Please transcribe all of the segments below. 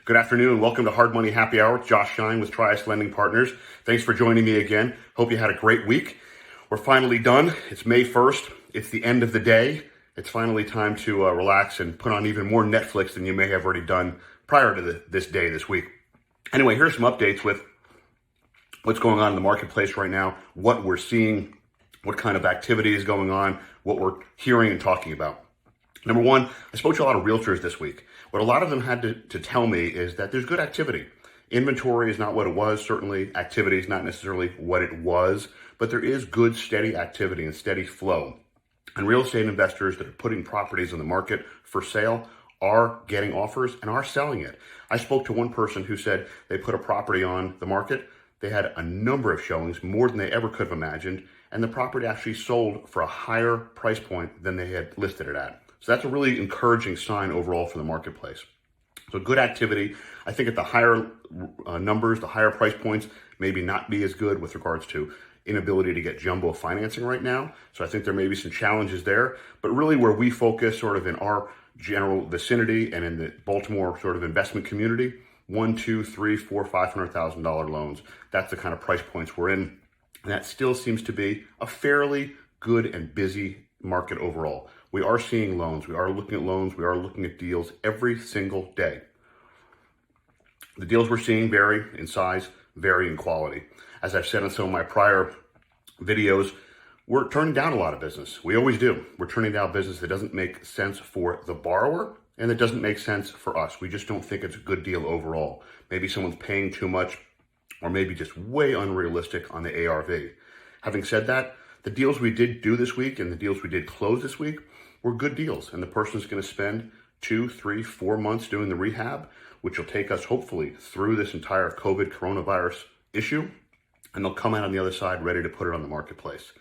Good afternoon. Welcome to Hard Money Happy Hour. It's Josh Shine with Trius Lending Partners. Thanks for joining me again. Hope you had a great week. We're finally done. It's May 1st. It's the end of the day. It's finally time to relax and put on even more Netflix than you may have already done prior to this day this week. Anyway, here's some updates with what's going on in the marketplace right now, what we're seeing, what kind of activity is going on, what we're hearing and talking about. Number one, I spoke to a lot of realtors this week. What a lot of them had to tell me is that there's good activity. Inventory is not what it was. Certainly, activity is not necessarily what it was, but there is good, steady activity and steady flow. And real estate investors that are putting properties on the market for sale are getting offers and are selling it. I spoke to one person who said they put a property on the market. They had a number of showings, more than they ever could have imagined, and the property actually sold for a higher price point than they had listed it at. So that's a really encouraging sign overall for the marketplace. So good activity. I think at the higher numbers, the higher price points, maybe not be as good with regards to inability to get jumbo financing right now. So I think there may be some challenges there. But really where we focus sort of in our general vicinity and in the Baltimore sort of investment community, $1, $2, $3, $4, $500,000 loans. That's the kind of price points we're in. And that still seems to be a fairly good and busy market overall. We are seeing loans. We are looking at loans. We are looking at deals every single day. The deals we're seeing vary in size, vary in quality. As I've said in some of my prior videos, we're turning down a lot of business. We always do. We're turning down business that doesn't make sense for the borrower and that doesn't make sense for us. We just don't think it's a good deal overall. Maybe someone's paying too much or maybe just way unrealistic on the ARV. Having said that, the deals we did do this week and the deals we did close this week were good deals. And the person's going to spend 2, 3, 4 months doing the rehab, which will take us hopefully through this entire COVID coronavirus issue. And they'll come out on the other side ready to put it on the marketplace.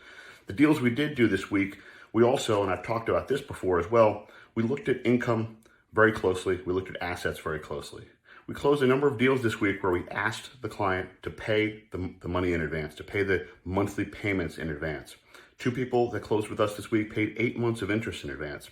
The deals we did do this week, we also, and I've talked about this before as well, we looked at income very closely. We looked at assets very closely. We closed a number of deals this week where we asked the client to pay the money in advance, to pay the monthly payments in advance. 2 people that closed with us this week paid 8 months of interest in advance.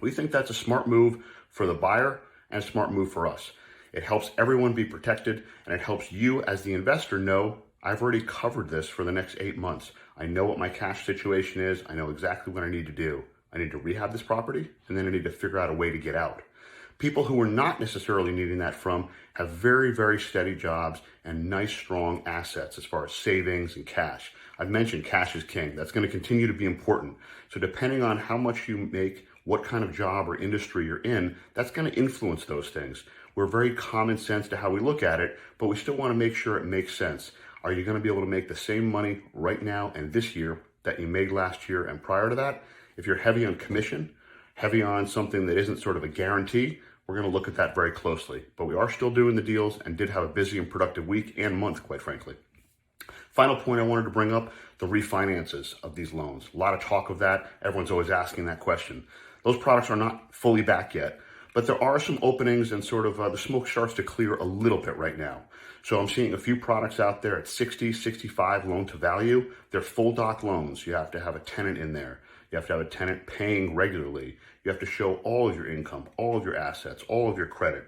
We think that's a smart move for the buyer and a smart move for us. It helps everyone be protected and it helps you as the investor know, I've already covered this for the next 8 months. I know what my cash situation is. I know exactly what I need to do. I need to rehab this property and then I need to figure out a way to get out. People who are not necessarily needing that from have very, very steady jobs and nice, strong assets as far as savings and cash. I've mentioned cash is king. That's going to continue to be important. So depending on how much you make, what kind of job or industry you're in, that's going to influence those things. We're very common sense to how we look at it, but we still want to make sure it makes sense. Are you going to be able to make the same money right now and this year that you made last year and prior to that? If you're heavy on commission, heavy on something that isn't sort of a guarantee, we're going to look at that very closely. But we are still doing the deals and did have a busy and productive week and month, quite frankly. Final point I wanted to bring up, the refinances of these loans. A lot of talk of that. Everyone's always asking that question. Those products are not fully back yet, but there are some openings and sort of the smoke starts to clear a little bit right now. So I'm seeing a few products out there at 60, 65 loan to value. They're full doc loans. You have to have a tenant in there. You have to have a tenant paying regularly. You have to show all of your income, all of your assets, all of your credit.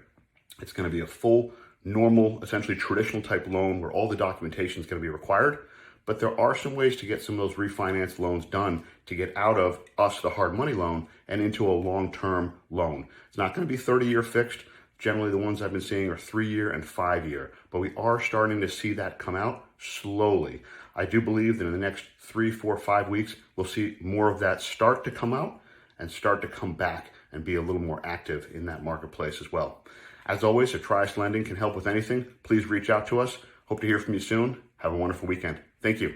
It's going to be a full, normal, essentially traditional type loan where all the documentation is going to be required. But there are some ways to get some of those refinance loans done to get out of us, the hard money loan, and into a long-term loan. It's not going to be 30-year fixed. Generally, the ones I've been seeing are 3-year and 5-year. But we are starting to see that come out slowly. I do believe that in the next 3, 4, 5 weeks, we'll see more of that start to come out and start to come back and be a little more active in that marketplace as well. As always, if Trius Lending can help with anything, please reach out to us. Hope to hear from you soon. Have a wonderful weekend. Thank you.